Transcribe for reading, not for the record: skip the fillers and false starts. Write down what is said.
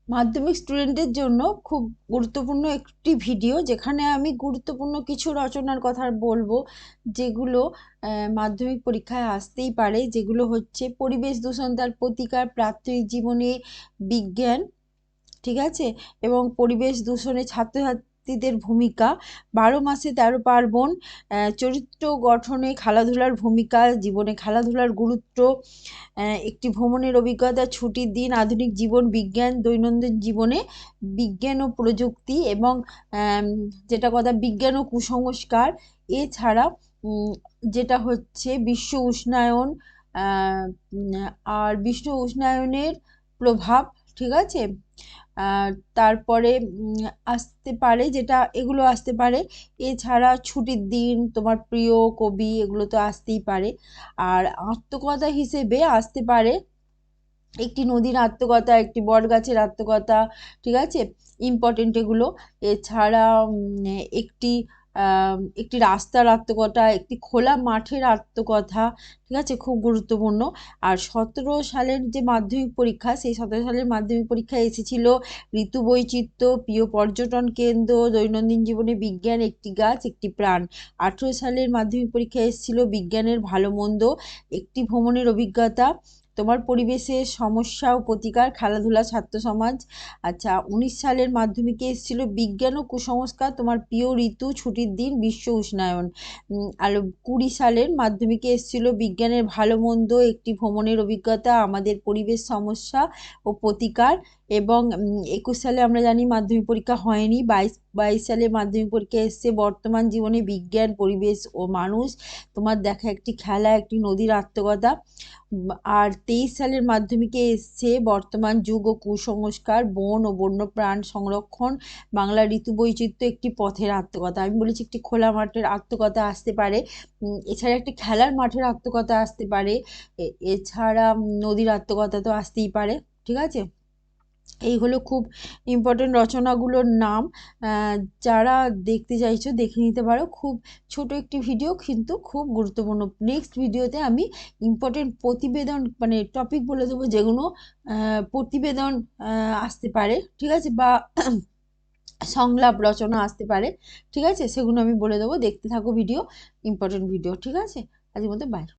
মাধ্যমিক স্টুডেন্টের জন্য খুব গুরুত্বপূর্ণ একটি ভিডিও, যেখানে আমি গুরুত্বপূর্ণ কিছু রচনার কথা বলবো, যেগুলো মাধ্যমিক পরীক্ষায় আসতেই পারে। যেগুলো হচ্ছে পরিবেশ দূষণ তার প্রতিকার, প্রাত্যহিক জীবনে বিজ্ঞান, ঠিক আছে, এবং পরিবেশ দূষণে ছাত্রছাত্রীদের ভূমিকা, 12 মাসে 13 পার্বণ, চরিত্র গঠনে খেলাধুলার ভূমিকা, জীবনে খেলাধুলার গুরুত্ব, একটি ভ্রমণের অভিজ্ঞতা, ছুটির দিন, আধুনিক জীবন, বিজ্ঞান, দৈনন্দিন জীবনে বিজ্ঞান ও প্রযুক্তি, এবং যেটা কথা বিজ্ঞান ও কুসংস্কার। এছাড়া যেটা হচ্ছে বিশ্ব উষ্ণায়ন, আহ, উম, আর বিশ্ব উষ্ণায়নের প্রভাব, ঠিক আছে। আর তারপরে আসতে পারে, যেটা এগুলো আসতে পারে। এছাড়া ছুটির দিন, তোমার প্রিয় কবি, এগুলো তো আসতেই পারে। আর আত্মকথা হিসেবে আসতে পারে একটি নদীর আত্মকথা, একটি বটগাছের আত্মকথা, ঠিক আছে, ইম্পর্টেন্ট এগুলো। এছাড়া একটি একটি রাস্তার আত্মকথা, একটি খোলা মাঠের আত্মকথা, ঠিক আছে, খুব গুরুত্বপূর্ণ। আর 17 সালের যে মাধ্যমিক পরীক্ষা, সেই 17 সালের মাধ্যমিক পরীক্ষায় এসেছিল ঋতু বৈচিত্র্য, প্রিয় পর্যটন কেন্দ্র, দৈনন্দিন জীবনে বিজ্ঞান, একটি গাছ একটি প্রাণ। 18 সালের মাধ্যমিক পরীক্ষায় এসেছিল বিজ্ঞানের ভালো মন্দ, একটি ভ্রমণের অভিজ্ঞতা, তোমার পরিবেশের সমস্যা ও প্রতিকার, খেলাধুলা, ছাত্র সমাজ। আচ্ছা, 19 সালের মাধ্যমিকে এসেছিল বিজ্ঞান ও কুসংস্কার, তোমার প্রিয় ঋতু, ছুটির দিন, বিশ্ব উষ্ণায়ন। আর 20 সালের মাধ্যমিকে এসেছিল বিজ্ঞানের ভালো মন্দ, একটি ভ্রমণের অভিজ্ঞতা, আমাদের পরিবেশ সমস্যা ও প্রতিকার। এবং 21 সালে আমরা জানি মাধ্যমিক পরীক্ষা হয়নি। 22 সালে মাধ্যমিক পরীক্ষা এসছে বর্তমান জীবনে বিজ্ঞান, পরিবেশ ও মানুষ, তোমার দেখা একটি খেলা, একটি নদীর আত্মকথা। আর 23 সালের মাধ্যমিকে এসছে বর্তমান যুগ ও কুসংস্কার, বন ও বন্যপ্রাণ সংরক্ষণ, বাংলা ঋতু বৈচিত্র্য, একটি পথের আত্মকথা। আমি বলেছি একটি খোলা মাঠের আত্মকথা আসতে পারে। এছাড়া একটি খেলার মাঠের আত্মকথা আসতে পারে। এছাড়া নদীর আত্মকথা তো আসতেই পারে, ঠিক আছে। এই হলো খুব ইম্পর্টেন্ট রচনাগুলোর নাম। যারা দেখতে চাইছো দেখে নিতে পারো। খুব ছোট একটি ভিডিও, কিন্তু খুব গুরুত্বপূর্ণ। নেক্সট ভিডিওতে আমি ইম্পর্টেন্ট প্রতিবেদন, মানে টপিক বলে দেবো, যেগুলো প্রতিবেদন আসতে পারে, ঠিক আছে, বা সংলাপ রচনা আসতে পারে, ঠিক আছে, সেগুলো আমি বলে দেবো। দেখতে থাকো ভিডিও, ইম্পর্টেন্ট ভিডিও, ঠিক আছে। আজকের মতো বাই।